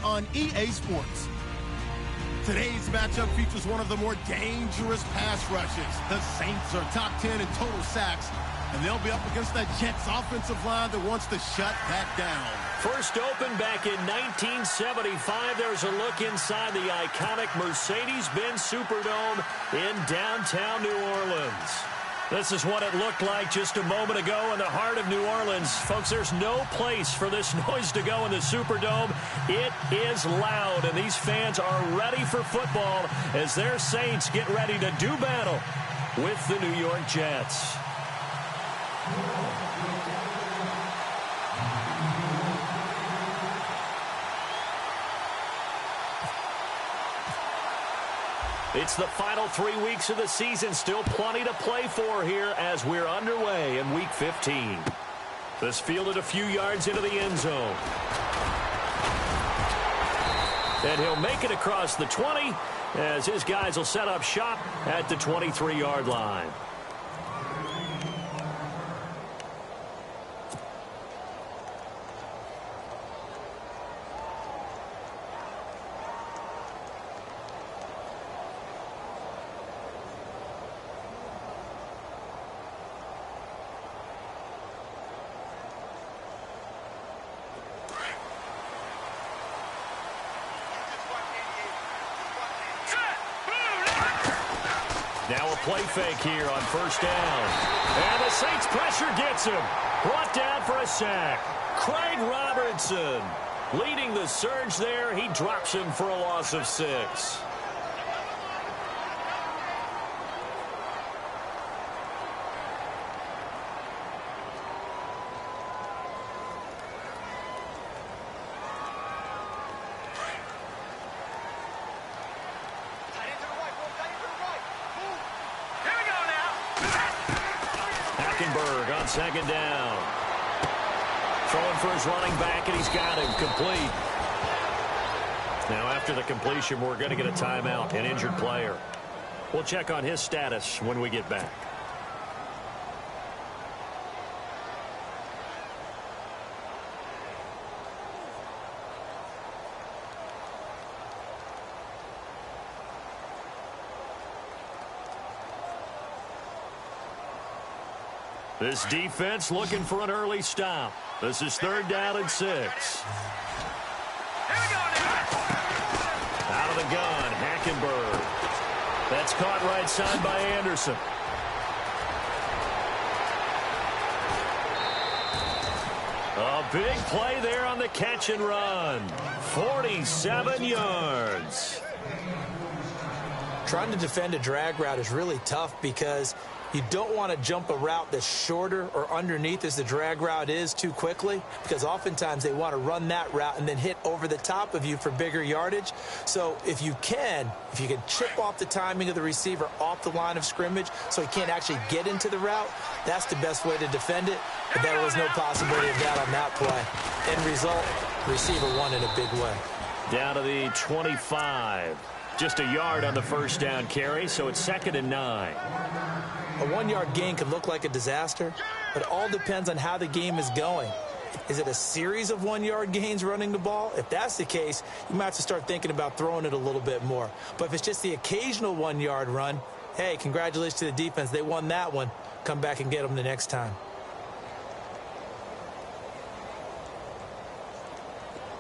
only on EA Sports. Today's matchup features one of the more dangerous pass rushes. The Saints are top 10 in total sacks, and they'll be up against that Jets offensive line that wants to shut that down. First opened back in 1975. There's a look inside the iconic Mercedes-Benz Superdome in downtown New Orleans. This is what it looked like just a moment ago in the heart of New Orleans. Folks, there's no place for this noise to go in the Superdome. It is loud, and these fans are ready for football as their Saints get ready to do battle with the New York Jets. It's the final 3 weeks of the season. Still plenty to play for here as we're underway in Week 15. This fielded a few yards into the end zone. And he'll make it across the 20 as his guys will set up shop at the 23-yard line. Now a play fake here on first down. And the Saints pressure gets him. Brought down for a sack. Craig Robertson leading the surge there. He drops him for a loss of 6. On second down. Throwing for his running back, and he's got him complete. Now, after the completion, we're going to get a timeout, an injured player. We'll check on his status when we get back. This defense looking for an early stop. This is 3rd down and 6. Here we go now. Out of the gun, Hackenberg. That's caught right side by Anderson. A big play there on the catch and run. 47 yards. Trying to defend a drag route is really tough because you don't want to jump a route that's shorter or underneath as the drag route is too quickly, because oftentimes they want to run that route and then hit over the top of you for bigger yardage. So if you can chip off the timing of the receiver off the line of scrimmage so he can't actually get into the route, that's the best way to defend it. But there was no possibility of that on that play. End result, receiver won in a big way. Down to the 25. Just a yard on the first down carry, so it's 2nd and 9. A 1-yard gain could look like a disaster, but it all depends on how the game is going. Is it a series of 1-yard gains running the ball? If that's the case, you might have to start thinking about throwing it a little bit more. But if it's just the occasional 1-yard run, hey, congratulations to the defense. They won that one. Come back and get them the next time.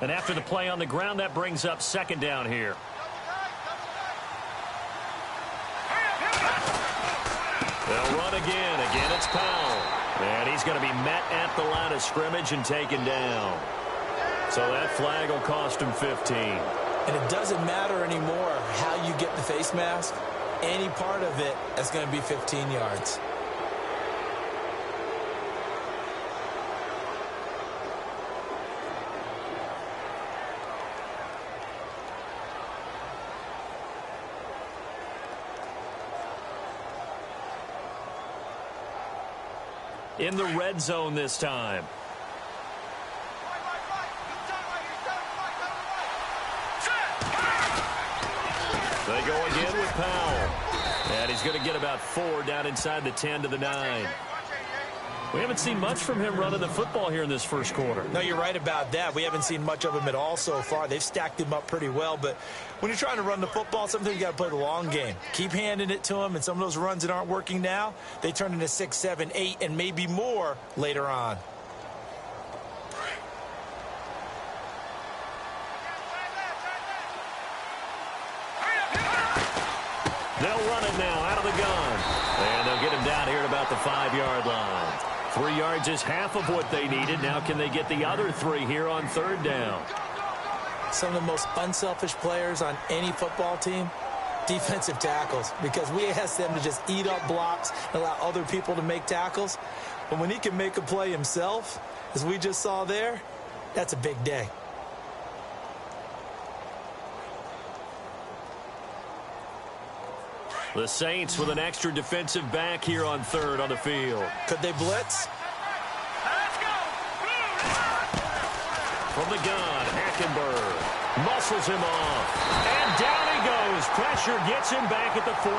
And after the play on the ground, that brings up 2nd down here. They'll run again. Again, it's Powell. And he's going to be met at the line of scrimmage and taken down. So that flag will cost him 15. And it doesn't matter anymore how you get the face mask. Any part of it is going to be 15 yards. In the red zone this time. They go again with Powell. And he's going to get about 4 down inside the 10 to the 9. We haven't seen much from him running the football here in this first quarter. No, you're right about that. We haven't seen much of him at all so far. They've stacked him up pretty well, but when you're trying to run the football, sometimes you got to play the long game. Keep handing it to him, and some of those runs that aren't working now, they turn into 6, 7, 8, and maybe more later on. They'll run it now out of the gun. And they'll get him down here at about the 5-yard line. 3 yards is half of what they needed. Now can they get the other 3 here on 3rd down? Some of the most unselfish players on any football team, defensive tackles, because we ask them to just eat up blocks and allow other people to make tackles. But when he can make a play himself, as we just saw there, that's a big day. The Saints with an extra defensive back here on 3rd on the field. Could they blitz? From the gun, Hackenberg muscles him off. And down he goes. Pressure gets him back at the 14.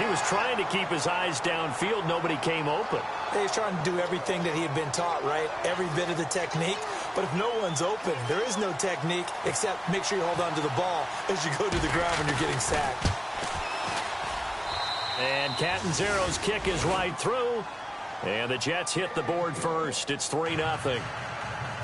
He was trying to keep his eyes downfield. Nobody came open. He's trying to do everything that he had been taught, right? Every bit of the technique. But if no one's open, there is no technique except make sure you hold on to the ball as you go to the ground when you're getting sacked. And Catanzaro's kick is right through. And the Jets hit the board first. It's 3-0.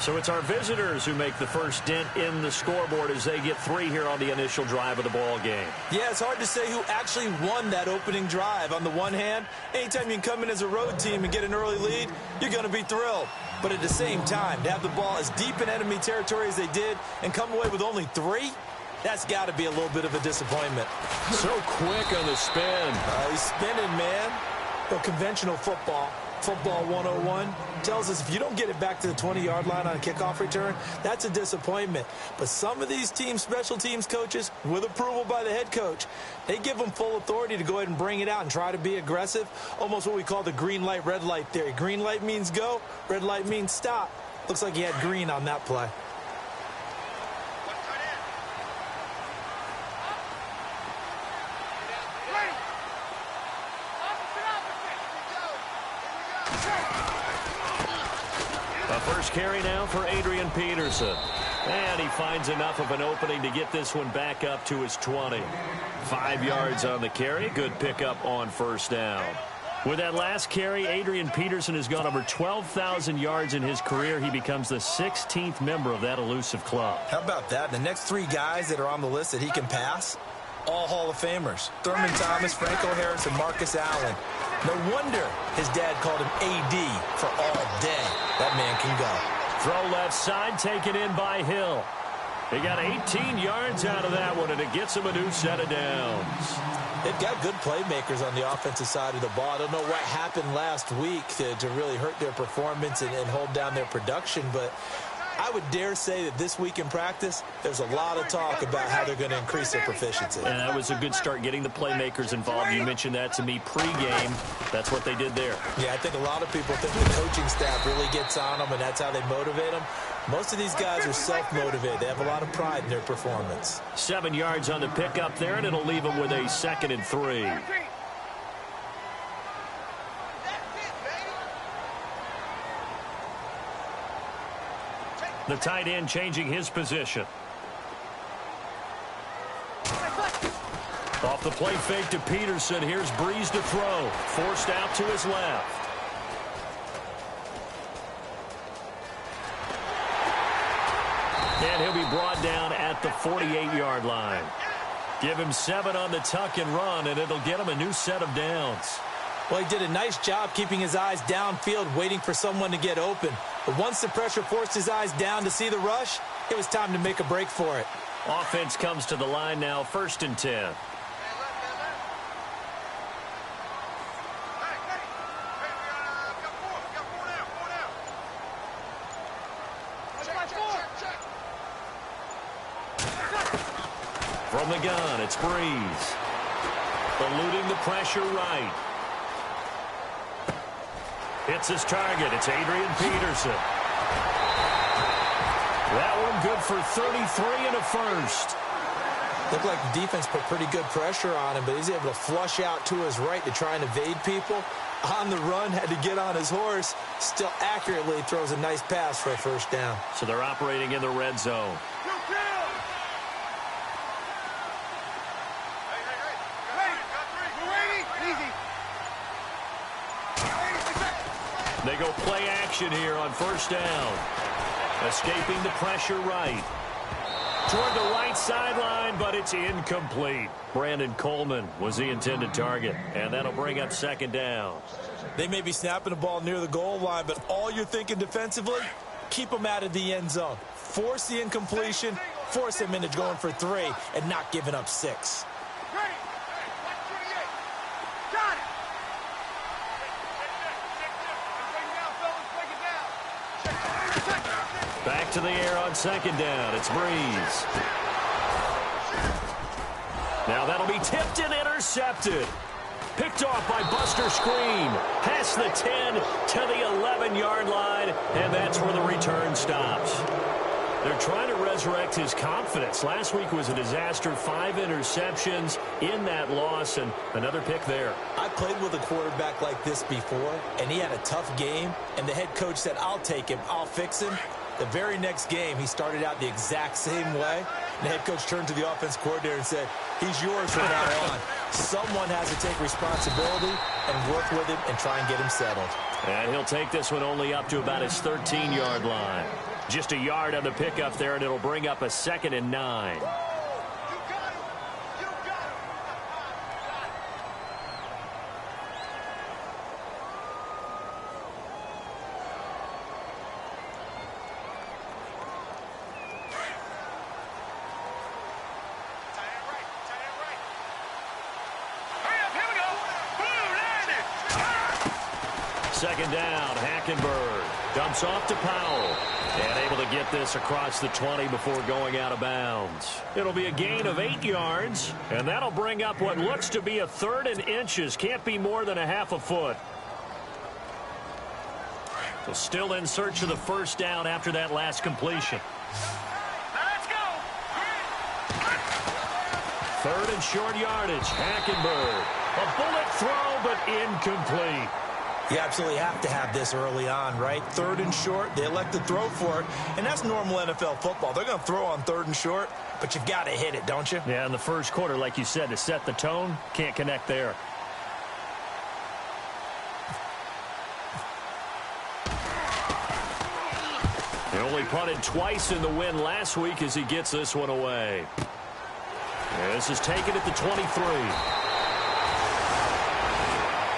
So it's our visitors who make the first dent in the scoreboard as they get 3 here on the initial drive of the ball game. Yeah, it's hard to say who actually won that opening drive. On the one hand, anytime you can come in as a road team and get an early lead, you're going to be thrilled. But at the same time, to have the ball as deep in enemy territory as they did and come away with only 3, that's got to be a little bit of a disappointment. So quick on the spin. He's spinning, man. But conventional football 101, tells us if you don't get it back to the 20-yard line on a kickoff return, that's a disappointment. But some of these teams, special teams coaches, with approval by the head coach, they give them full authority to go ahead and bring it out and try to be aggressive, almost what we call the green light, red light theory. Green light means go, red light means stop. Looks like he had green on that play. First carry now for Adrian Peterson. And he finds enough of an opening to get this one back up to his 20. 5 yards on the carry. Good pickup on first down. With that last carry, Adrian Peterson has gone over 12,000 yards in his career. He becomes the 16th member of that elusive club. How about that? The next 3 guys that are on the list that he can pass, all Hall of Famers. Thurman Thomas, Franco Harris, and Marcus Allen. No wonder his dad called him AD for all day. That man can go. Throw left side, taken in by Hill. He got 18 yards out of that one, and it gets him a new set of downs. They've got good playmakers on the offensive side of the ball. I don't know what happened last week to really hurt their performance and hold down their production, but I would dare say that this week in practice, there's a lot of talk about how they're going to increase their proficiency. And that was a good start, getting the playmakers involved. You mentioned that to me pregame. That's what they did there. Yeah, I think a lot of people think the coaching staff really gets on them, and that's how they motivate them. Most of these guys are self-motivated. They have a lot of pride in their performance. 7 yards on the pickup there, and it'll leave them with a 2nd and 3. The tight end changing his position. Off the play fake to Peterson. Here's Breeze to throw. Forced out to his left. And he'll be brought down at the 48-yard line. Give him 7 on the tuck and run, and it'll get him a new set of downs. Well, he did a nice job keeping his eyes downfield, waiting for someone to get open. But once the pressure forced his eyes down to see the rush, it was time to make a break for it. Offense comes to the line now, 1st and 10. From the gun, it's Breeze. Eluding the pressure right. Hits his target. It's Adrian Peterson. That one good for 33 and a first. Looked like the defense put pretty good pressure on him, but he's able to flush out to his right to try and evade people. on the run, had to get on his horse, still accurately throws a nice pass for a first down. So they're operating in the red zone. They go play action here on first down. Escaping the pressure right. Toward the right sideline, but it's incomplete. Brandon Coleman was the intended target, and that'll bring up second down. They may be snapping the ball near the goal line, but all you're thinking defensively, keep them out of the end zone. Force the incompletion, force them into going for 3, and not giving up 6. Back to the air on second down. It's Breeze. Now that'll be tipped and intercepted. Picked off by Buster Screen. Past the 10 to the 11-yard line, and that's where the return stops. They're trying to resurrect his confidence. Last week was a disaster. 5 interceptions in that loss, and another pick there. I played with a quarterback like this before, and he had a tough game, and the head coach said, I'll take him, I'll fix him. The very next game, he started out the exact same way. The head coach turned to the offense coordinator and said, he's yours from now on. Someone has to take responsibility and work with him and try and get him settled. And he'll take this one only up to about his 13-yard line. Just a yard on the pickup there, and it'll bring up a 2nd and 9. Second down, Hackenberg dumps off to Powell. And able to get this across the 20 before going out of bounds. It'll be a gain of 8 yards, and that'll bring up what looks to be a 3rd and inches. Can't be more than a half a foot. So still in search of the first down after that last completion. Let's go. 3rd and short yardage, Hackenberg. A bullet throw, but incomplete. You absolutely have to have this early on, right? 3rd and short, they elect to throw for it, and that's normal NFL football. They're going to throw on 3rd and short, but you've got to hit it, don't you? Yeah, in the first quarter, like you said, to set the tone, can't connect there. He only punted twice in the win last week as he gets this one away. And this is taken at the 23.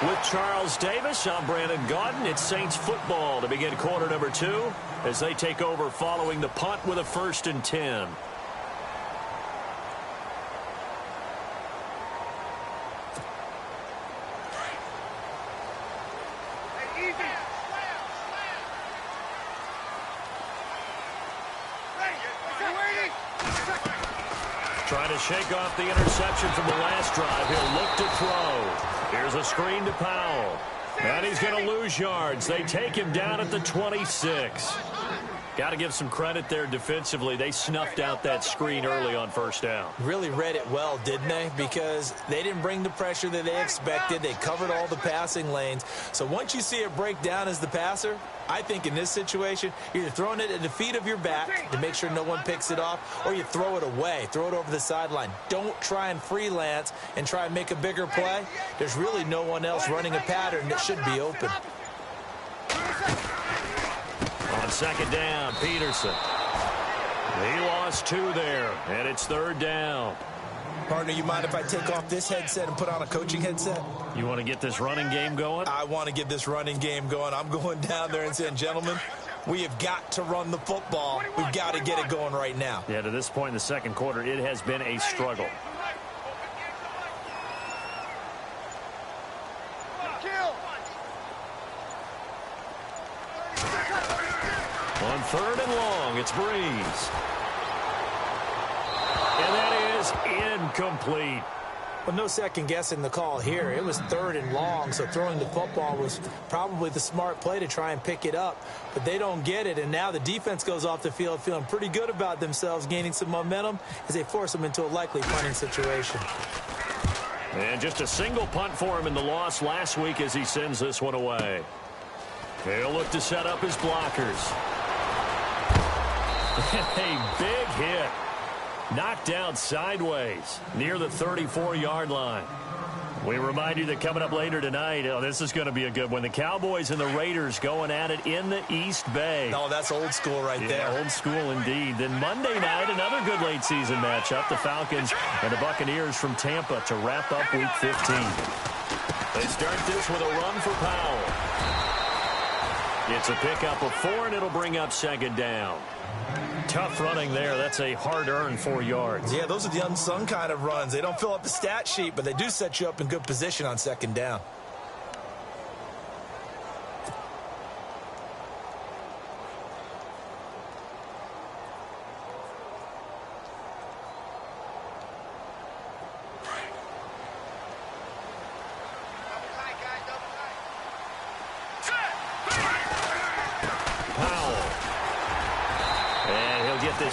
With Charles Davis, I'm Brandon Gaudin. It's Saints football to begin quarter number 2 as they take over following the punt with a 1st and 10. Trying to shake off the interception from the last drive. He'll look to throw. Here's a screen to Powell. And he's going to lose yards. They take him down at the 26. Got to give some credit there defensively. They snuffed out that screen early on first down. Really read it well, didn't they? Because they didn't bring the pressure that they expected. They covered all the passing lanes. So once you see it break down as the passer, I think in this situation, you're either throwing it at the feet of your back to make sure no one picks it off, or you throw it away, throw it over the sideline. Don't try and freelance and try and make a bigger play. There's really no one else running a pattern that should be open. On second down, Peterson. He lost 2 there, and it's 3rd down. Partner, you mind if I take off this headset and put on a coaching headset? You want to get this running game going? I want to get this running game going. I'm going down there and saying, gentlemen, we have got to run the football. We've got to get it going right now. Yeah, to this point in the second quarter, it has been a struggle. On 3rd and long, it's Breeze. And that is incomplete. Well, no second guessing the call here. It was 3rd and long, so throwing the football was probably the smart play to try and pick it up. But they don't get it, and now the defense goes off the field feeling pretty good about themselves, gaining some momentum as they force them into a likely punting situation. And just a single punt for him in the loss last week as he sends this one away. He'll look to set up his blockers. A big hit. Knocked down sideways near the 34-yard line. We remind you that coming up later tonight, this is going to be a good one. The Cowboys and the Raiders going at it in the East Bay. Oh, that's old school right there. Old school indeed. Then Monday night, another good late season matchup. The Falcons and the Buccaneers from Tampa to wrap up Week 15. They start this with a run for Powell. It's a pickup of 4, and it'll bring up second down. Tough running there. That's a hard-earned 4 yards. Yeah, those are the unsung kind of runs. They don't fill up the stat sheet, but they do set you up in good position on second down.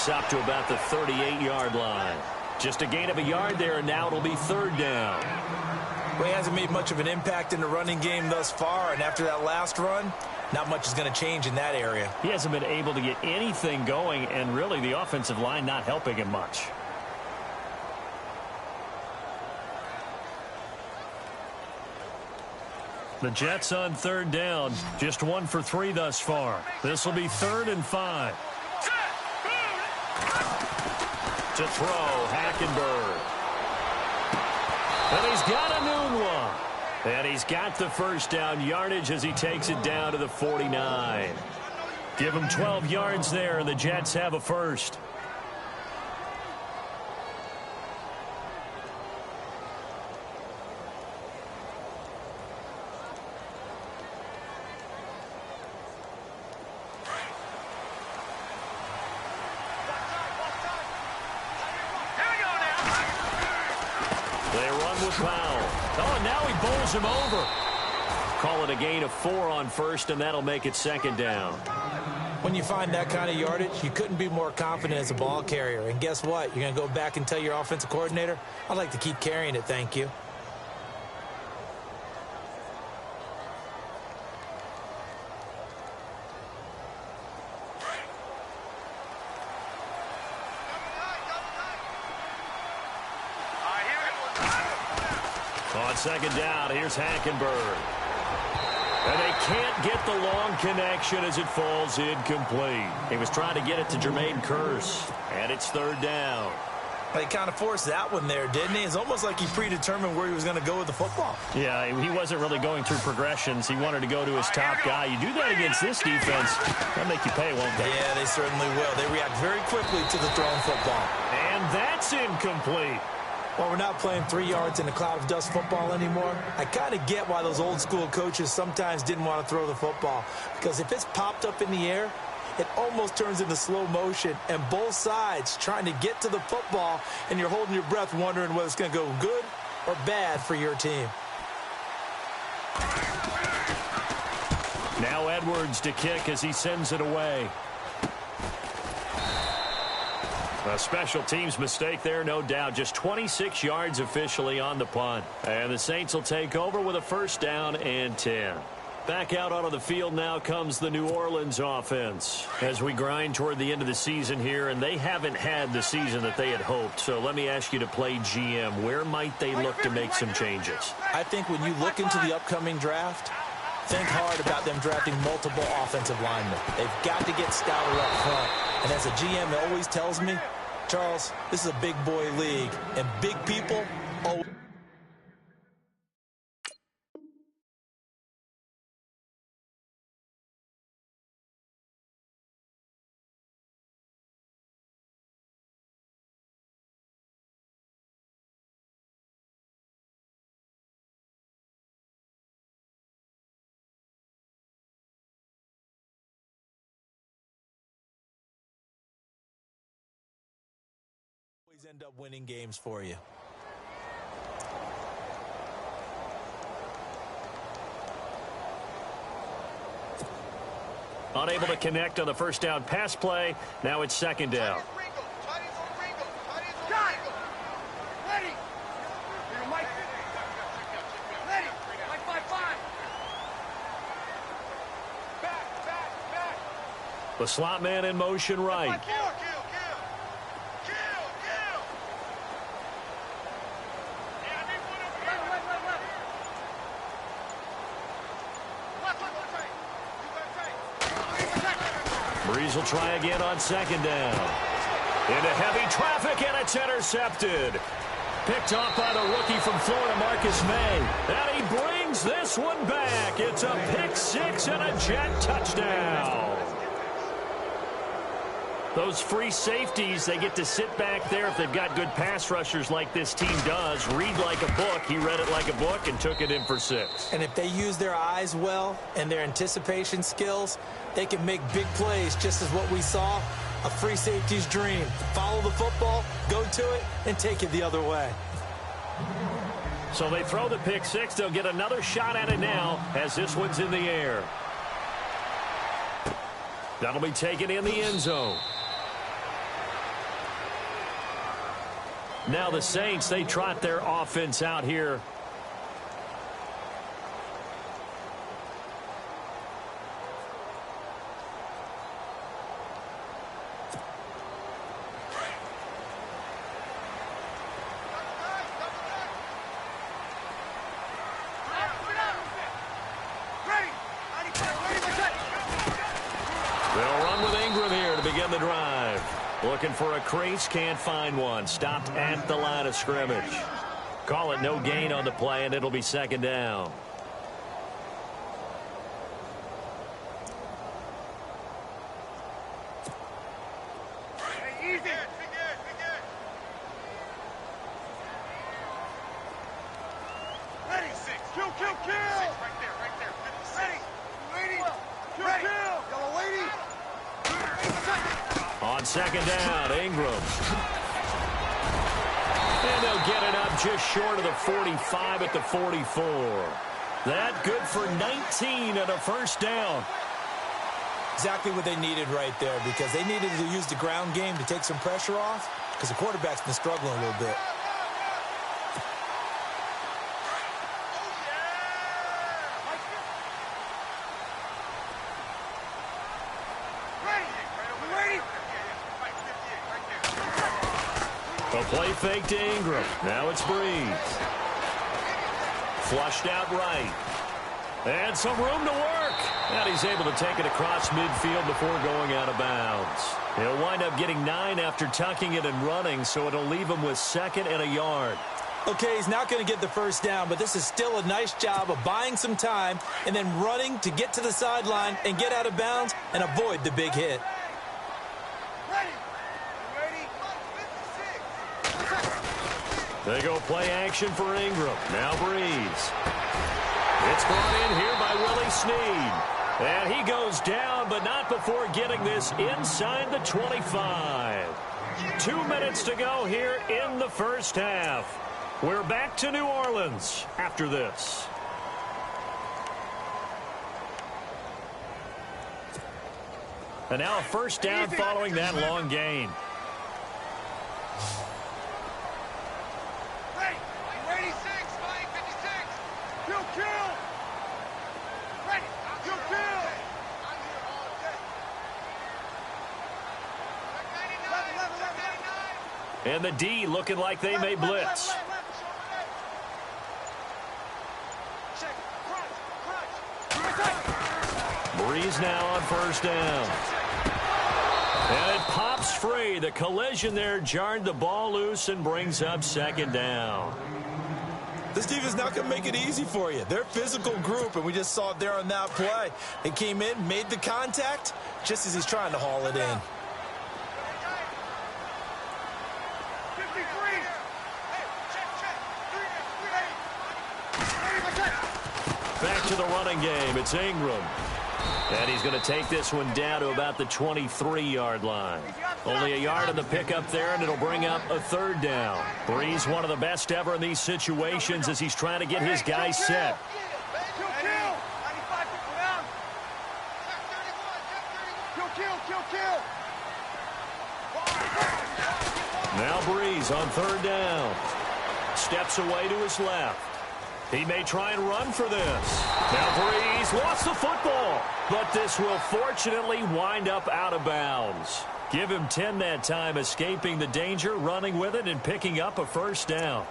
Up to about the 38-yard line. Just a gain of a yard there, and now it'll be third down. Well, he hasn't made much of an impact in the running game thus far, and after that last run, not much is going to change in that area. He hasn't been able to get anything going, and really the offensive line not helping him much. The Jets on third down, just 1 for 3 thus far. This will be 3rd and 5. To throw, Hackenberg. And he's got a noon one. And he's got the first down yardage as he takes it down to the 49. Give him 12 yards there, and the Jets have a first. Him over. Call it a gain of 4 on first, and that'll make it second down. When you find that kind of yardage, you couldn't be more confident as a ball carrier. And guess what? You're going to go back and tell your offensive coordinator, I'd like to keep carrying it, thank you. On second down, here's Hackenberg. And they can't get the long connection as it falls incomplete. He was trying to get it to Jermaine Kearse, and it's third down. He kind of forced that one there, didn't he? It's almost like he predetermined where he was going to go with the football. Yeah, he wasn't really going through progressions. He wanted to go to his top guy. You do that against this defense, they'll make you pay, won't they? Yeah, they certainly will. They react very quickly to the thrown football. And that's incomplete. Well, we're not playing 3 yards in a cloud of dust football anymore. I kind of get why those old school coaches sometimes didn't want to throw the football. Because if it's popped up in the air, it almost turns into slow motion. And both sides trying to get to the football, and you're holding your breath wondering whether it's going to go good or bad for your team. Now Edwards to kick as he sends it away. A special teams mistake there, no doubt. Just 26 yards officially on the punt. And the Saints will take over with a first down and 10. Back out onto the field now comes the New Orleans offense as we grind toward the end of the season here, and they haven't had the season that they had hoped. So let me ask you to play GM. Where might they look to make some changes? I think when you look into the upcoming draft, think hard about them drafting multiple offensive linemen. They've got to get stouter up front. And as a GM always tells me, Charles, this is a big boy league, and big people always... end up winning games for you. Unable to connect on the first down pass play. Now it's second down. The slot man in motion right. Breeze will try again on second down. Into heavy traffic, and it's intercepted. Picked off by the rookie from Florida, Marcus May. And he brings this one back. It's a pick six and a Jet touchdown. Those free safeties, they get to sit back there if they've got good pass rushers like this team does. Read like a book. He read it like a book and took it in for 6. And if they use their eyes well and their anticipation skills, they can make big plays, just as what we saw, a free safety's dream. Follow the football, go to it, and take it the other way. So they throw the pick six. They'll get another shot at it now as this one's in the air. That'll be taken in the end zone. Now the Saints, they trot their offense out here. They'll run with Ingram here to begin the drive. Looking for a crease, can't find one. Stopped at the line of scrimmage. Call it no gain on the play, and it'll be second down. On second down, Ingram. And they'll get it up just short of the 45 at the 44. That good for 19 and a first down. Exactly what they needed right there, because they needed to use the ground game to take some pressure off, because the quarterback's been struggling a little bit. A play fake to Ingram. Now it's Breeze. Flushed out right. And some room to work. And he's able to take it across midfield before going out of bounds. He'll wind up getting 9 after tucking it and running, so it'll leave him with 2nd and a yard. Okay, he's not going to get the first down, but this is still a nice job of buying some time and then running to get to the sideline and get out of bounds and avoid the big hit. They go play action for Ingram. Now Breeze. It's brought in here by Willie Snead. And he goes down, but not before getting this inside the 25. 2 minutes to go here in the first half. We're back to New Orleans after this. And now a first down following that long gain. And the D looking like they may blitz. Breeze now on first down. And it pops free. The collision there jarred the ball loose and brings up second down. This defense is not going to make it easy for you. They're a physical group, and we just saw it there on that play. They came in, made the contact, just as he's trying to haul it in. Back to the running game. It's Ingram. And he's going to take this one down to about the 23-yard line. Only a yard on the pickup there, and it'll bring up a third down. Breeze, one of the best ever in these situations as he's trying to get his guys set. Now Breeze on third down. Steps away to his left. He may try and run for this. Now Breeze lost the football, but this will fortunately wind up out of bounds. Give him 10 that time, escaping the danger, running with it, and picking up a first down.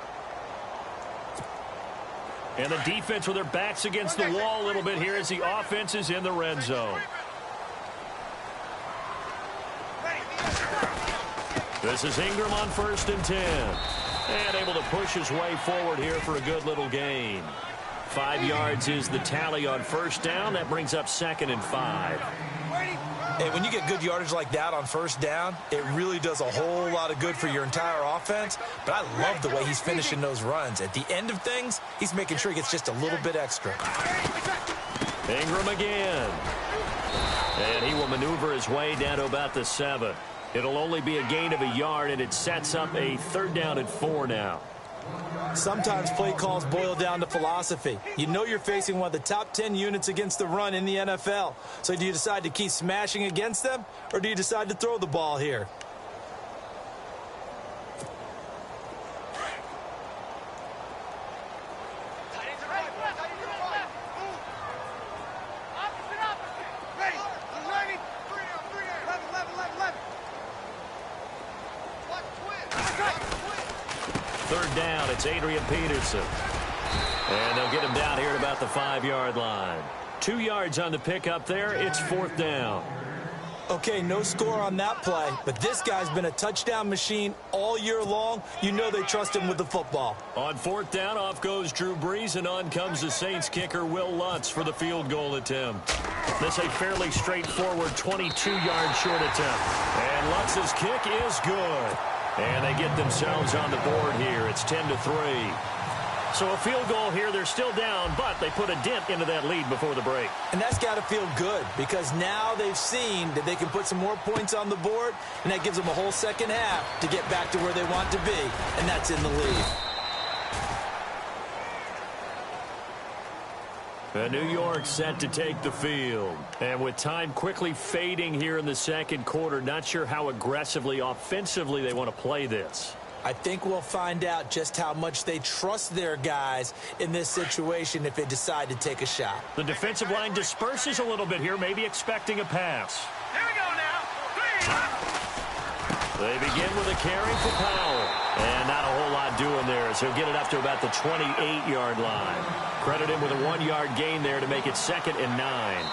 And the defense with their backs against the wall a little bit here as the offense is in the red zone. This is Ingram on 1st and 10. And able to push his way forward here for a good little gain. 5 yards is the tally on first down. That brings up 2nd and 5. Hey, when you get good yardage like that on first down, it really does a whole lot of good for your entire offense. But I love the way he's finishing those runs. At the end of things, he's making sure he gets just a little bit extra. Ingram again. And he will maneuver his way down to about the 7. It'll only be a gain of a yard, and it sets up a 3rd down and 4 now. Sometimes play calls boil down to philosophy. You know you're facing one of the top 10 units against the run in the NFL. So do you decide to keep smashing against them, or do you decide to throw the ball here? It's Adrian Peterson. And they'll get him down here at about the 5-yard line. 2 yards on the pickup there. It's 4th down. Okay, no score on that play, but this guy's been a touchdown machine all year long. You know they trust him with the football. On 4th down, off goes Drew Brees, and on comes the Saints kicker, Will Lutz, for the field goal attempt. This a fairly straightforward 22-yard short attempt. And Lutz's kick is good. And they get themselves on the board here. It's 10-3. So a field goal here. They're still down, but they put a dent into that lead before the break. And that's got to feel good because now they've seen that they can put some more points on the board, and that gives them a whole second half to get back to where they want to be, and that's in the lead. And New York set to take the field. And with time quickly fading here in the 2nd quarter, not sure how aggressively, offensively they want to play this. I think we'll find out just how much they trust their guys in this situation if they decide to take a shot. The defensive line disperses a little bit here, maybe expecting a pass. Here we go now. 3. They begin with a carry for Powell. And not a whole lot doing there, so he'll get it up to about the 28-yard line. Credit him with a 1-yard gain there to make it 2nd and 9.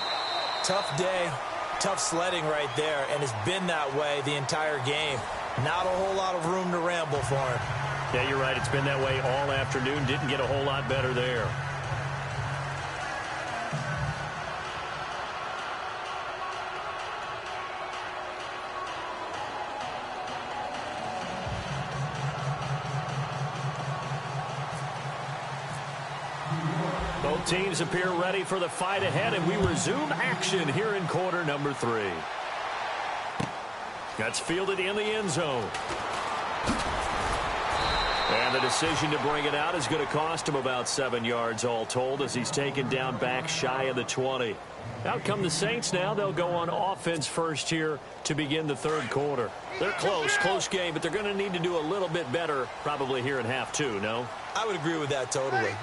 Tough day, tough sledding right there, and it's been that way the entire game. Not a whole lot of room to ramble for him. Yeah, you're right. It's been that way all afternoon. Didn't get a whole lot better there. Both teams appear ready for the fight ahead, and we resume action here in quarter number 3. That's fielded in the end zone. And the decision to bring it out is going to cost him about 7 yards all told as he's taken down back shy of the 20. Out come the Saints now. They'll go on offense first here to begin the 3rd quarter. They're close game, but they're going to need to do a little bit better probably here in half 2, no? I would agree with that totally.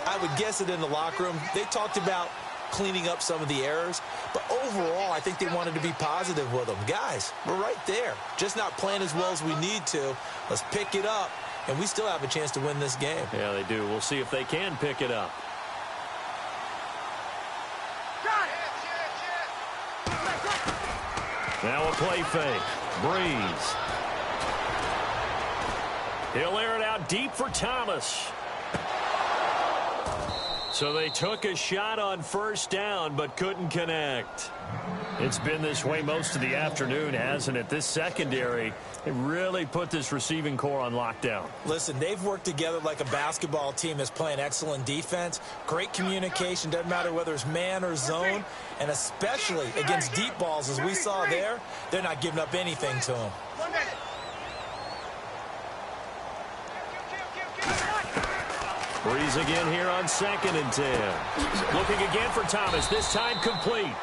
I would guess it in the locker room. They talked about cleaning up some of the errors, but overall, I think they wanted to be positive with them. Guys, we're right there. Just not playing as well as we need to. Let's pick it up, and we still have a chance to win this game. Yeah, they do. We'll see if they can pick it up. Now a play fake. Breeze. He'll air it out deep for Thomas. So they took a shot on first down, but couldn't connect. It's been this way most of the afternoon, hasn't it? This secondary, it really put this receiving core on lockdown. Listen, they've worked together like a basketball team that's playing excellent defense. Great communication, doesn't matter whether it's man or zone. And especially against deep balls, as we saw there, they're not giving up anything to them. Breeze again here on 2nd and 10. Looking again for Thomas, this time complete.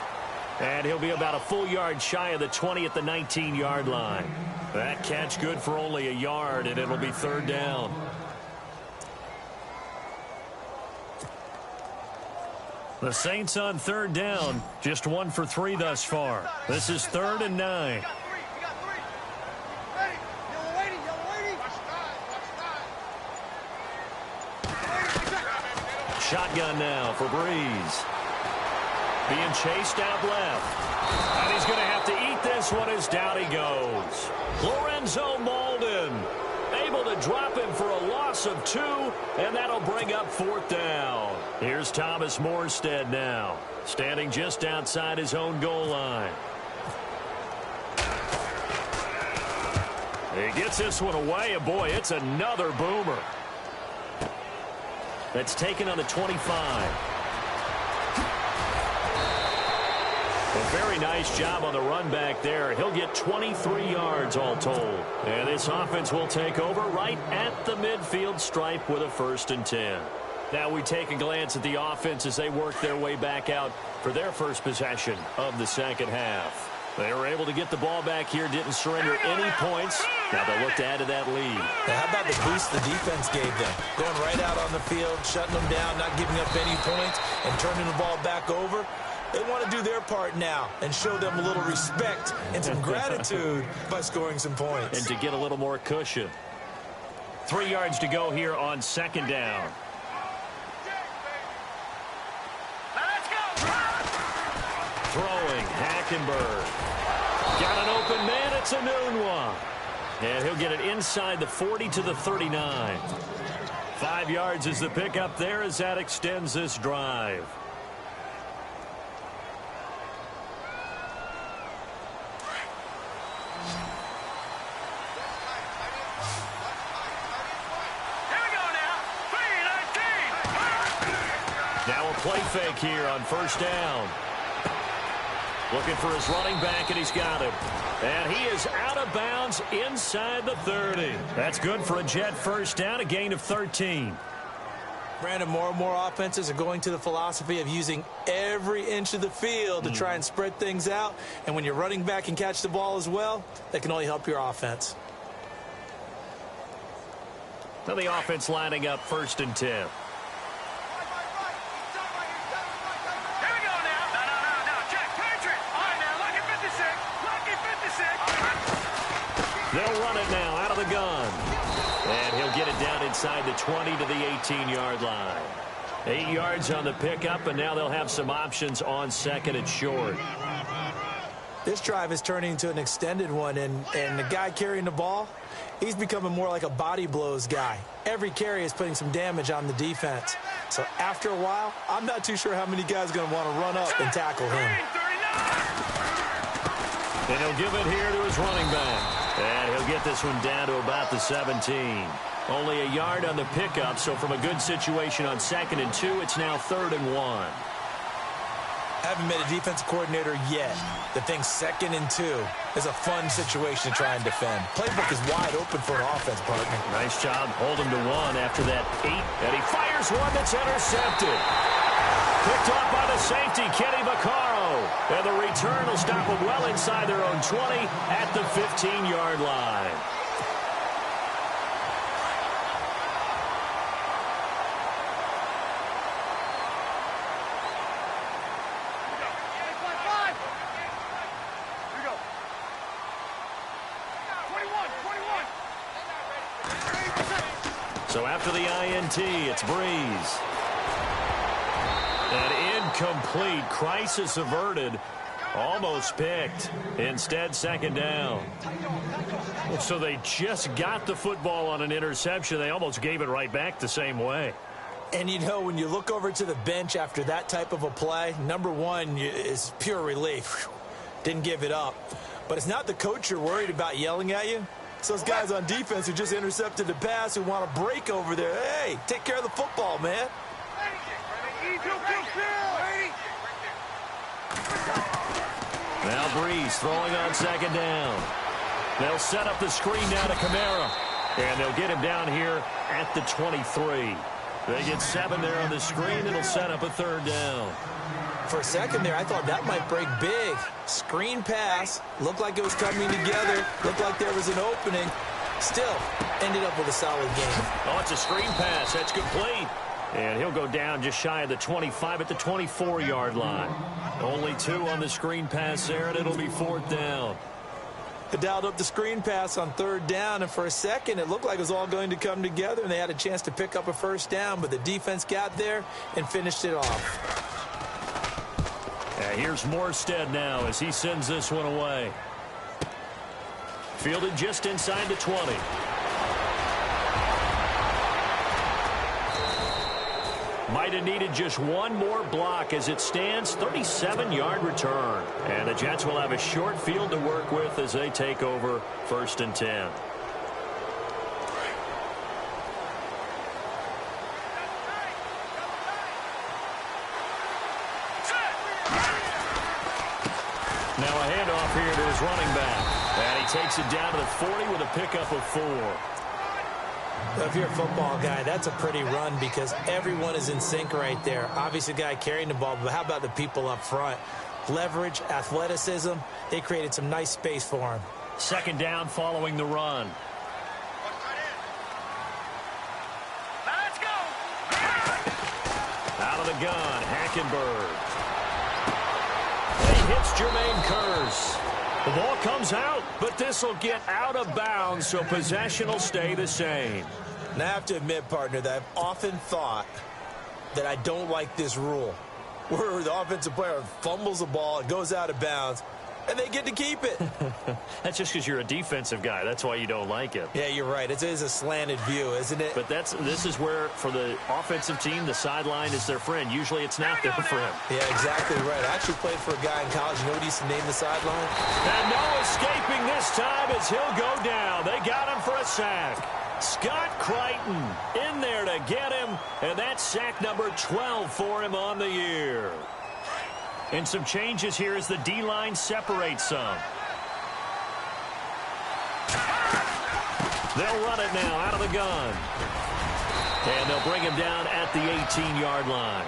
And he'll be about a full yard shy of the 20 at the 19-yard line. That catch good for only a yard, and it'll be 3rd down. The Saints on third down, just 1 for 3 thus far. This is 3rd and 9. Shotgun now for Breeze. Being chased out left. And he's going to have to eat this one as down he goes. Lorenzo Molden able to drop him for a loss of 2, and that'll bring up 4th down. Here's Thomas Morstead now, standing just outside his own goal line. He gets this one away, and boy, it's another boomer. That's taken on the 25. A very nice job on the run back there. He'll get 23 yards all told. And this offense will take over right at the midfield stripe with a 1st and 10. Now we take a glance at the offense as they work their way back out for their first possession of the second half. They were able to get the ball back here, didn't surrender any points. Now they look to add to that lead. Now, how about the boost the defense gave them? Going right out on the field, shutting them down, not giving up any points, and turning the ball back over. They want to do their part now and show them a little respect and some gratitude by scoring some points. And to get a little more cushion. 3 yards to go here on 2nd down. Let's go! Throwing, Hackenberg. Got an open man, it's a noon one. And he'll get it inside the 40 to the 39. 5 yards is the pickup there as that extends this drive. Now a play fake here on 1st down. Looking for his running back, and he's got him. And he is out of bounds inside the 30. That's good for a Jet 1st down, a gain of 13. Brandon, more and more offenses are going to the philosophy of using every inch of the field to try and spread things out. And when you're running back and catch the ball as well, that can only help your offense. Now the offense lining up 1st and 10. They'll run it now out of the gun. And he'll get it down inside the 20 to the 18-yard line. 8 yards on the pickup, and now they'll have some options on 2nd and short. This drive is turning into an extended one, and the guy carrying the ball, he's becoming more like a body blows guy. Every carry is putting some damage on the defense. So after a while, I'm not too sure how many guys are going to want to run up and tackle him. And he'll give it here to his running back. And he'll get this one down to about the 17. Only a yard on the pickup, so from a good situation on 2nd and 2, it's now 3rd and 1. Haven't met a defensive coordinator yet that thinks 2nd and 2 is a fun situation to try and defend. Playbook is wide open for an offense, partner. Nice job holding to 1 after that 8. And he fires one that's intercepted. Picked off by the safety, Kenny Vaccaro. And the return will stop them well inside their own 20 at the 15-yard line. So after the INT, it's Breeze. An incomplete, crisis averted, almost picked. Instead, 2nd down. So they just got the football on an interception. They almost gave it right back the same way. And, you know, when you look over to the bench after that type of a play, number one is pure relief. Didn't give it up. But it's not the coach you're worried about yelling at you. It's those guys on defense who just intercepted the pass who want to break over there. Hey, take care of the football, man. Now Breeze throwing on 2nd down. They'll set up the screen now to Kamara. And they'll get him down here at the 23. They get 7 there on the screen. It'll set up a 3rd down. For a second there, I thought that might break big. Screen pass. Looked like it was coming together. Looked like there was an opening. Still, ended up with a solid game. Oh, it's a screen pass. That's complete. And he'll go down just shy of the 25 at the 24-yard line. Only 2 on the screen pass there, and it'll be 4th down. They dialed up the screen pass on 3rd down, and for a second it looked like it was all going to come together, and they had a chance to pick up a 1st down, but the defense got there and finished it off. Here's Morstead now as he sends this one away. Fielded just inside the 20. Might have needed just one more block as it stands. 37-yard return. And the Jets will have a short field to work with as they take over 1st and 10. Now a handoff here to his running back. And he takes it down to the 40 with a pickup of 4. If you're a football guy, that's a pretty run because everyone is in sync right there. Obviously, the guy carrying the ball, but how about the people up front? Leverage, athleticism, they created some nice space for him. 2nd down following the run. Let's go. Out of the gun, Hackenberg. He hits Jermaine Kearse. The ball comes out, but this will get out of bounds, so possession will stay the same. And I have to admit, partner, that I've often thought that I don't like this rule, where the offensive player fumbles the ball, it goes out of bounds, and they get to keep it. That's just because you're a defensive guy. That's why you don't like it. Yeah, you're right. It is a slanted view, isn't it? But this is where, for the offensive team, the sideline is their friend. Usually it's not their friend. Yeah, exactly right. I actually played for a guy in college. You know what he used to name the sideline? And no escaping this time as he'll go down. They got him for a sack. Scott Crichton in there to get him, and that's sack number 12 for him on the year. And some changes here as the D-line separates some. They'll run it now out of the gun. And they'll bring him down at the 18-yard line.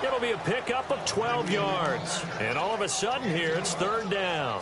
It'll be a pickup of 12 yards. And all of a sudden here, it's 3rd down.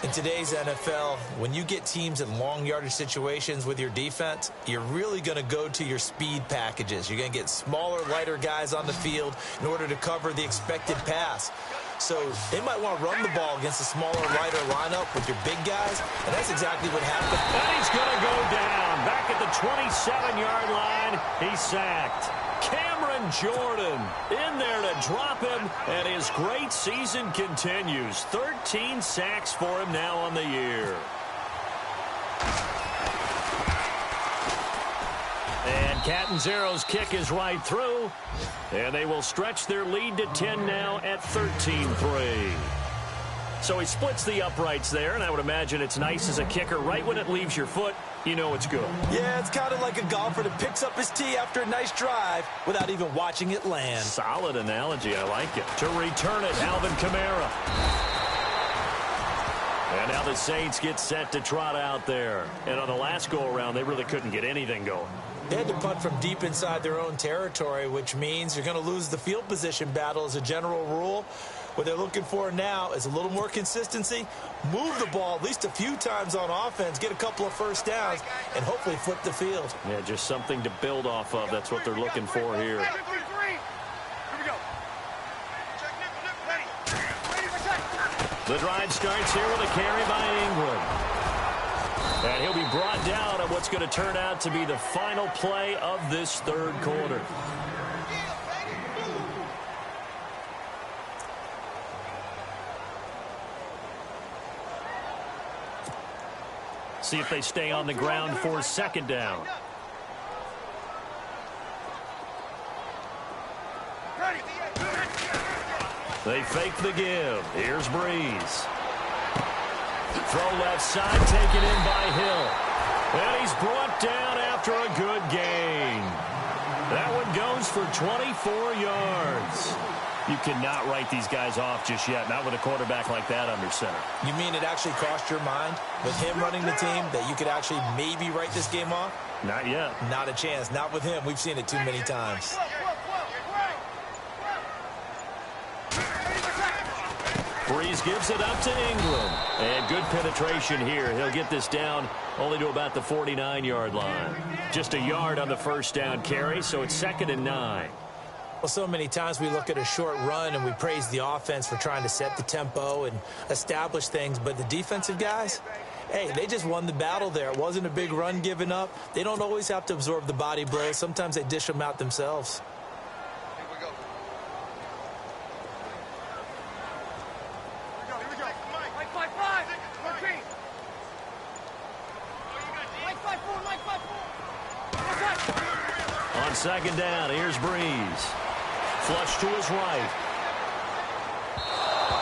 In today's NFL, when you get teams in long yardage situations with your defense, you're really going to go to your speed packages. You're going to get smaller, lighter guys on the field in order to cover the expected pass. So they might want to run the ball against a smaller, lighter lineup with your big guys, and that's exactly what happened. And he's going to go down. Back at the 27-yard line, he's sacked. Cameron Jordan in there to drop him, and his great season continues. 13 sacks for him now on the year. And Catanzaro's kick is right through, and they will stretch their lead to 10 now at 13-3. So he splits the uprights there, and I would imagine it's nice as a kicker. Right when it leaves your foot, you know it's good. Yeah, it's kind of like a golfer that picks up his tee after a nice drive without even watching it land. Solid analogy. I like it. To return it, Alvin Kamara. And now the Saints get set to trot out there. And on the last go-around, they really couldn't get anything going. They had to punt from deep inside their own territory, which means you're going to lose the field position battle as a general rule. What they're looking for now is a little more consistency, move the ball at least a few times on offense, get a couple of 1st downs, and hopefully flip the field. Yeah, just something to build off of. That's what they're looking for here. The drive starts here with a carry by England. And he'll be brought down on what's going to turn out to be the final play of this 3rd quarter. See if they stay on the ground for 2nd down. They fake the give. Here's Breeze. Throw left side, taken in by Hill. And he's brought down after a good gain. That one goes for 24 yards. You cannot write these guys off just yet, not with a quarterback like that under center. You mean it actually crossed your mind with him running the team that you could actually maybe write this game off? Not yet. Not a chance. Not with him. We've seen it too many times. Breeze gives it up to Ingram. And good penetration here. He'll get this down only to about the 49-yard line. Just a yard on the first down carry, so it's 2nd and 9. Well, so many times we look at a short run and we praise the offense for trying to set the tempo and establish things, but the defensive guys, hey, they just won the battle there. It wasn't a big run given up. They don't always have to absorb the body blows. Sometimes they dish them out themselves. On 2nd down, here's Breeze. Flush to his right.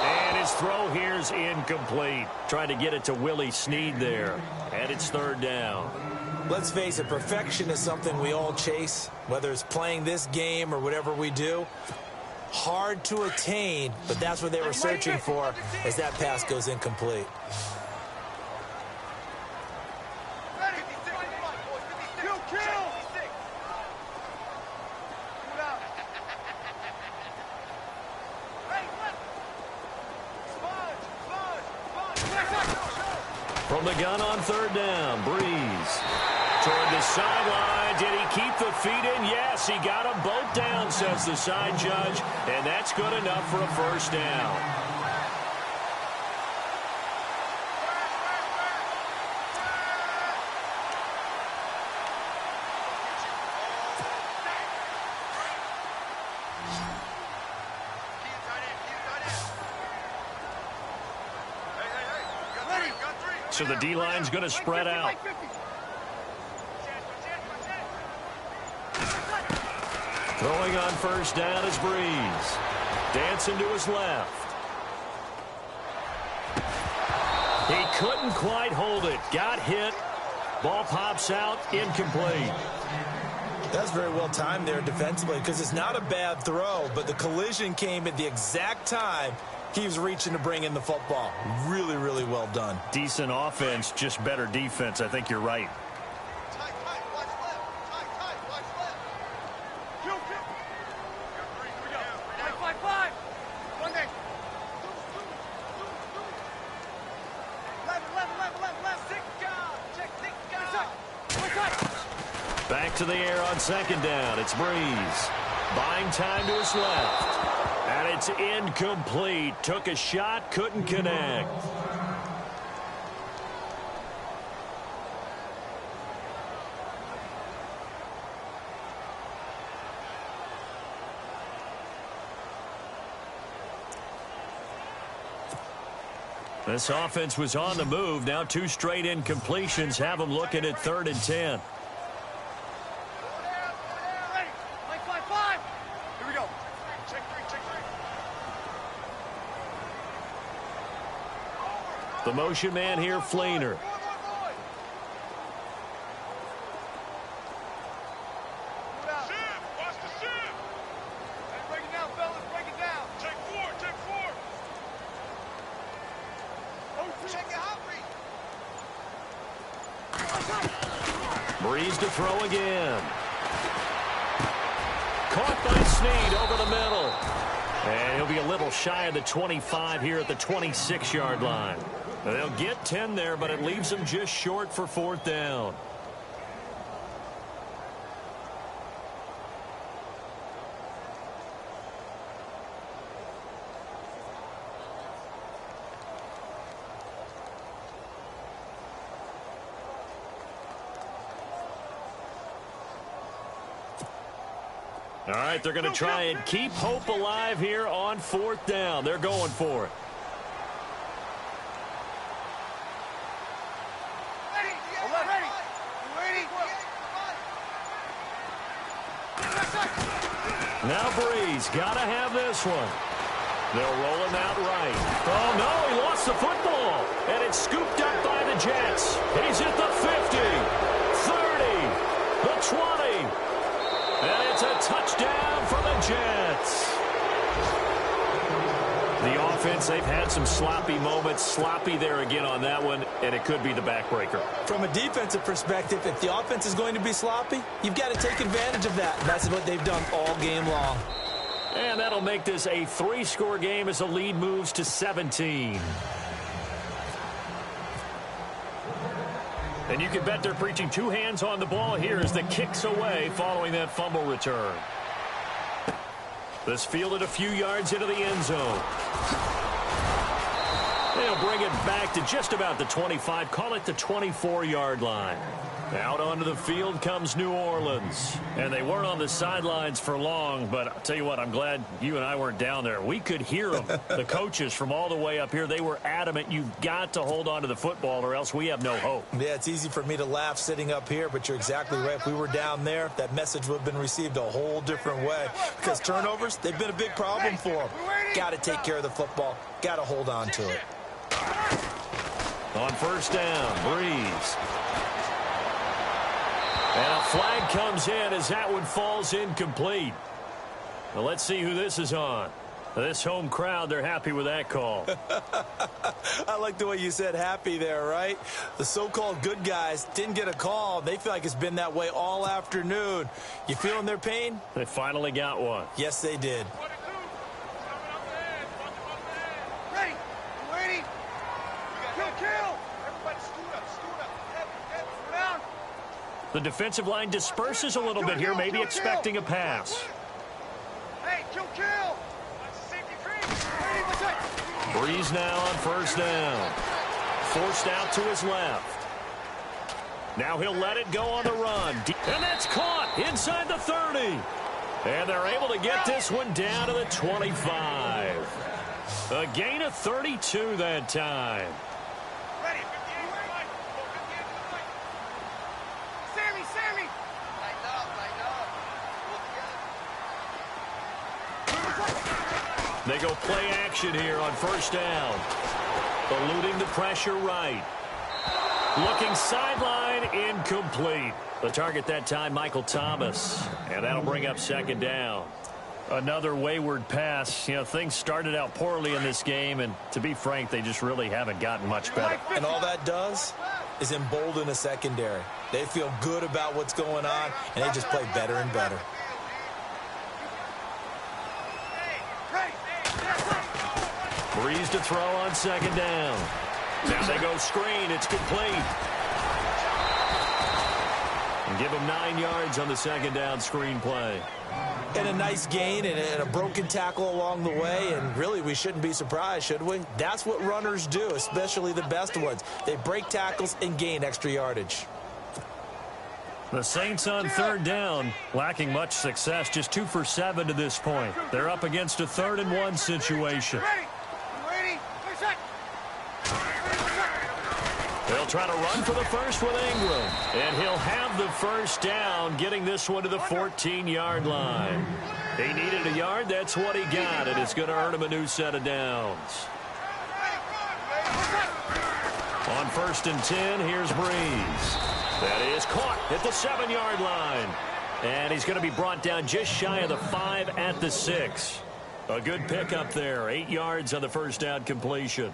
And his throw here's incomplete. Trying to get it to Willie Snead there. And it's 3rd down. Let's face it, perfection is something we all chase, whether it's playing this game or whatever we do. Hard to attain, but that's what they were searching for as that pass goes incomplete. From the gun on 3rd down, Breeze. Toward the sideline. Did he keep the feet in? Yes, he got them both down, says the side judge. And that's good enough for a 1st down. So the D-line's going to spread out. Throwing on 1st down is Breeze. Dancing to his left. He couldn't quite hold it. Got hit. Ball pops out. Incomplete. That's very well timed there defensively because it's not a bad throw, but the collision came at the exact time he was reaching to bring in the football. Really, really well done. Decent offense, just better defense. I think you're right. Back to the air on 2nd down. It's Breeze. Buying time to his left. And it's incomplete. Took a shot, couldn't connect. This offense was on the move. Now 2 straight incompletions have them looking at 3rd and 10. The motion man here, Fleener. Breeze to throw again. Caught by Snead over the middle. And he'll be a little shy of the 25 here at the 26-yard line. They'll get 10 there, but it leaves them just short for 4th down. All right, they're going to try and keep hope alive here on 4th down. They're going for it. Now Breeze, got to have this one. They'll roll him out right. Oh, no, he lost the football. And it's scooped up by the Jets. He's at the 50, 30, the 20. And it's a touchdown for the Jets. The offense, they've had some sloppy moments. Sloppy there again on that one, and it could be the backbreaker. From a defensive perspective, if the offense is going to be sloppy, you've got to take advantage of that. That's what they've done all game long. And that'll make this a 3-score game as the lead moves to 17. And you can bet they're preaching 2 hands on the ball here as the kick's away following that fumble return. This fielded a few yards into the end zone. They'll bring it back to just about the 25, call it the 24-yard line. Out onto the field comes New Orleans. And they weren't on the sidelines for long, but I'll tell you what, I'm glad you and I weren't down there. We could hear them, the coaches from all the way up here. They were adamant, you've got to hold on to the football or else we have no hope. Yeah, it's easy for me to laugh sitting up here, but you're exactly right. If we were down there, that message would have been received a whole different way. Because turnovers, they've been a big problem for them. Got to take care of the football. Got to hold on to it. On first down, Breeze. And a flag comes in as that one falls incomplete. Well, let's see who this is on. This home crowd, they're happy with that call. I like the way you said happy there, right? The so-called good guys didn't get a call. They feel like it's been that way all afternoon. You feeling their pain? They finally got one. Yes, they did. Ready. Ready. Kill. Everybody scoot up. Head down. The defensive line disperses a little bit here, maybe expecting a pass. Hey, kill. Safety cream. Breeze now on first down. Forced out to his left. Now he'll let it go on the run. And that's caught inside the 30. And they're able to get this one down to the 25. A gain of 32 that time. Ready. 58 Sammy. Lighten up. They go play action here on first down. Eluding the pressure right. Looking sideline, incomplete. The target that time, Michael Thomas. And that'll bring up second down. Another wayward pass. You know, things started out poorly in this game, and to be frank, they just really haven't gotten much better. And all that does is embolden a secondary. They feel good about what's going on, and they just play better and better. Breeze to throw on second down. Now they go screen. It's complete. And give them 9 yards on the second down screen play. And a nice gain and a broken tackle along the way, and really we shouldn't be surprised, should we? That's what runners do, especially the best ones. They break tackles and gain extra yardage. The Saints on third down, lacking much success, just 2 for 7 to this point. They're up against a 3rd and 1 situation. Ready. They'll try to run for the first with Ingram. And he'll have the first down, getting this one to the 14-yard line. He needed a yard. That's what he got, and it's going to earn him a new set of downs. On first and 10, here's Breeze. That is caught at the 7-yard line. And he's going to be brought down just shy of the 5 at the 6. A good pickup there. 8 yards on the first down completion.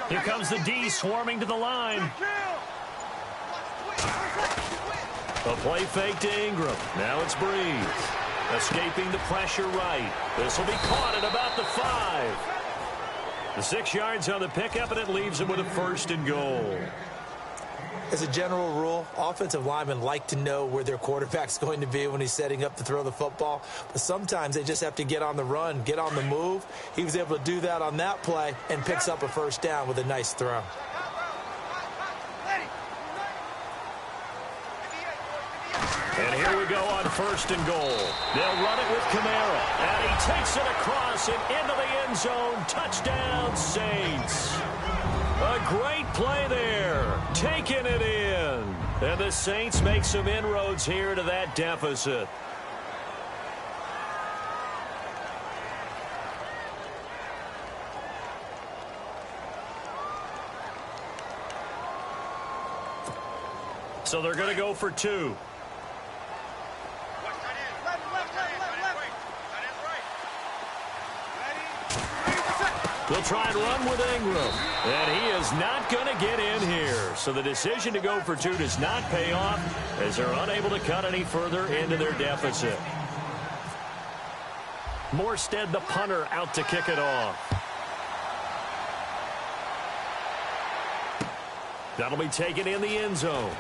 Here comes the D swarming to the line. A play fake to Ingram. Now it's Breeze. Escaping the pressure right. This will be caught at about the 5. The 6 yards on the pickup, and it leaves him with a 1st and goal. As a general rule, offensive linemen like to know where their quarterback's going to be when he's setting up to throw the football. But sometimes they just have to get on the run, get on the move. He was able to do that on that play and picks up a first down with a nice throw. And here we go on 1st and goal. They'll run it with Kamara. And he takes it across and into the end zone. Touchdown, Saints. A great play there. Taking it in. And the Saints make some inroads here to that deficit. So they're going to go for 2. They'll try and run with Ingram. And he is not going to get in here. So the decision to go for two does not pay off as they're unable to cut any further into their deficit. Morstead, the punter, out to kick it off. That'll be taken in the end zone.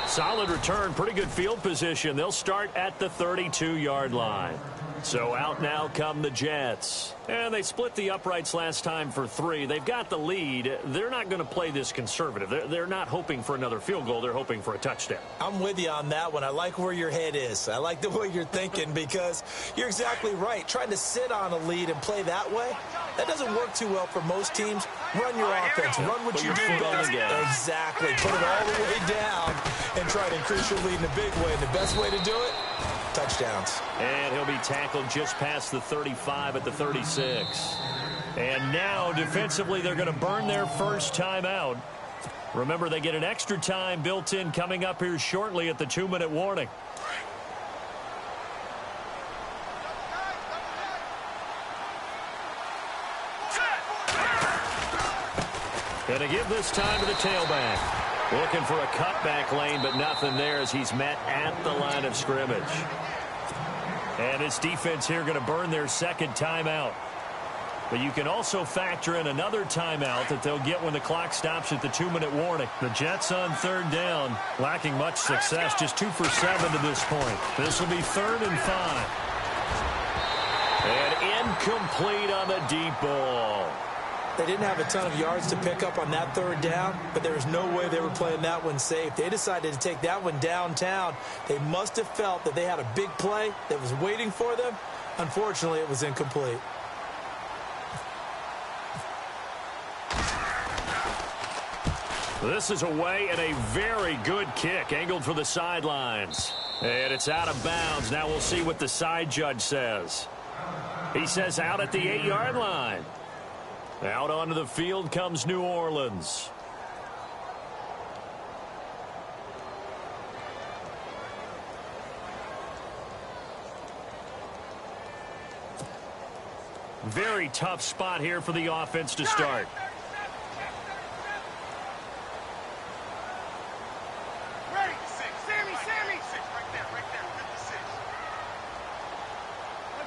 Solid return, pretty good field position. They'll start at the 32-yard line. So out now come the Jets. And they split the uprights last time for 3. They've got the lead. They're not going to play this conservative. They're not hoping for another field goal. They're hoping for a touchdown. I'm with you on that one. I like where your head is. I like the way you're thinking because you're exactly right. Trying to sit on a lead and play that way, that doesn't work too well for most teams. Run your offense. Run what you do best. Exactly. Put it all the way down and try to increase your lead in a big way. And the best way to do it, touchdowns. And he'll be tackled just past the 35 at the 36. And now, defensively, they're going to burn their first timeout. Remember, they get an extra time built in coming up here shortly at the 2-minute warning. Going to give this time to the tailback. Looking for a cutback lane, but nothing there as he's met at the line of scrimmage. And this defense here going to burn their second timeout. But you can also factor in another timeout that they'll get when the clock stops at the 2-minute warning. The Jets on third down, lacking much success, just 2 for 7 to this point. This will be 3rd and 5. And incomplete on the deep ball. They didn't have a ton of yards to pick up on that third down, but there was no way they were playing that one safe. They decided to take that one downtown. They must have felt that they had a big play that was waiting for them. Unfortunately, it was incomplete. This is away and a very good kick, angled for the sidelines. And it's out of bounds. Now we'll see what the side judge says. He says out at the 8-yard line. Out onto the field comes New Orleans. Very tough spot here for the offense to start. Ready, 6. Sammy. 6 right there. 56.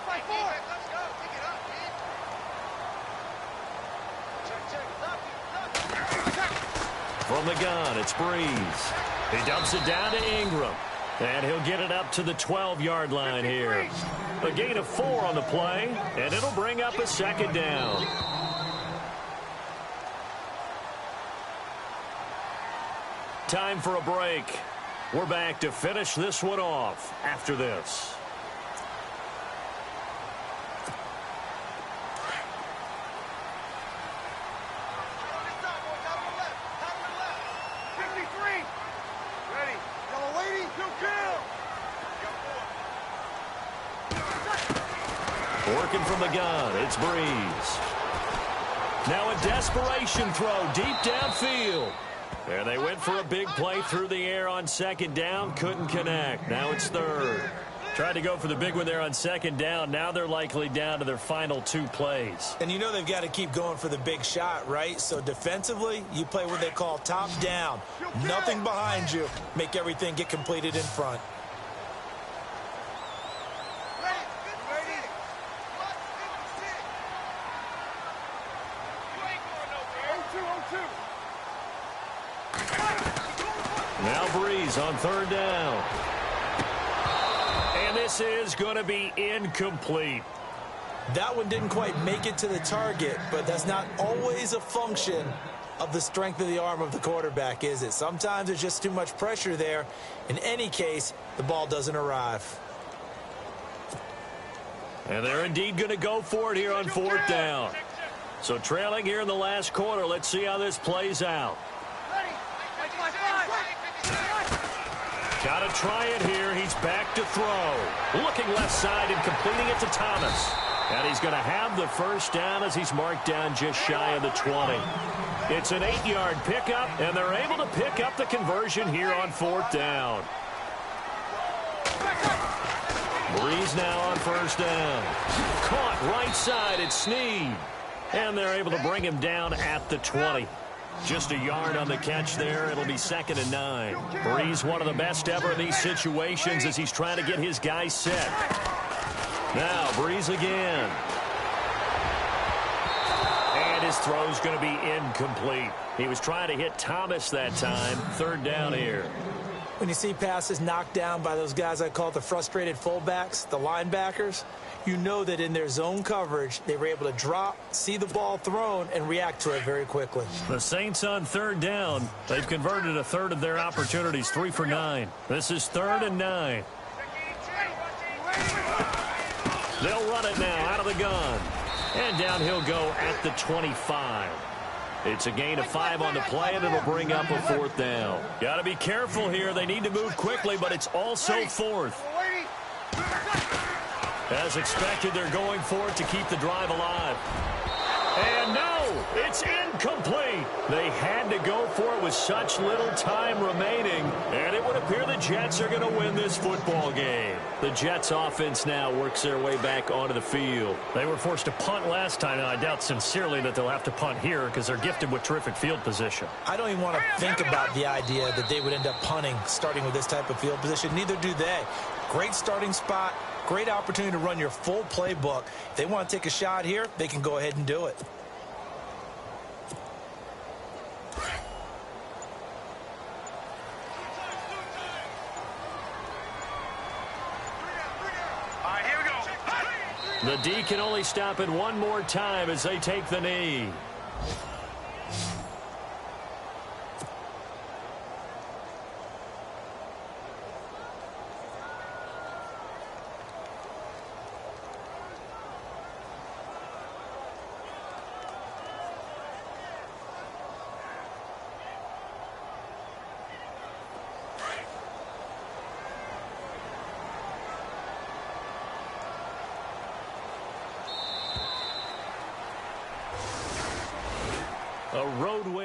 154. Let's go. Pick it up, man. From the gun, it's Breeze. He dumps it down to Ingram. And he'll get it up to the 12-yard line here. A gain of 4 on the play, and it'll bring up a second down. Time for a break. We're back to finish this one off after this. Working from the gun, it's Breeze. Now a desperation throw deep downfield. And they went for a big play through the air on second down, couldn't connect. Now it's 3rd. Tried to go for the big one there on second down. Now they're likely down to their final 2 plays. And you know they've got to keep going for the big shot, right? So defensively, you play what they call top down. Nothing behind you. Make everything get completed in front. Now Breeze on 3rd down. And this is going to be incomplete. That one didn't quite make it to the target, but that's not always a function of the strength of the arm of the quarterback, is it? Sometimes there's just too much pressure there. In any case, the ball doesn't arrive. And they're indeed going to go for it here on 4th down. So trailing here in the last quarter, let's see how this plays out. Got to try it here. He's back to throw. Looking left side and completing it to Thomas. And he's going to have the first down as he's marked down just shy of the 20. It's an 8-yard pickup, and they're able to pick up the conversion here on 4th down. Breeze now on first down. Caught right side at Snead. And they're able to bring him down at the 20. Just a yard on the catch there. It'll be 2nd and 9. Breeze, one of the best ever in these situations as he's trying to get his guys set. Now, Breeze again. And his throw's going to be incomplete. He was trying to hit Thomas that time. 3rd down here. When you see passes knocked down by those guys I call the frustrated fullbacks, the linebackers, you know that in their zone coverage, they were able to drop, see the ball thrown, and react to it very quickly. The Saints on 3rd down. They've converted a third of their opportunities, 3 for 9. This is 3rd and 9. They'll run it now out of the gun. And down he'll go at the 25. It's a gain of 5 on the play, and it'll bring up a 4th down. Got to be careful here. They need to move quickly, but it's also 4th. As expected, they're going for it to keep the drive alive. And no, it's incomplete. They had to go for it with such little time remaining, and it would appear the Jets are going to win this football game. The Jets offense now works their way back onto the field. They were forced to punt last time, and I doubt sincerely that they'll have to punt here because they're gifted with terrific field position. I don't even want to think about the idea that they would end up punting starting with this type of field position. Neither do they. Great starting spot. Great opportunity to run your full playbook. If they want to take a shot here, they can go ahead and do it. All right, here we go. The D can only stop it one more time as they take the knee. A road win.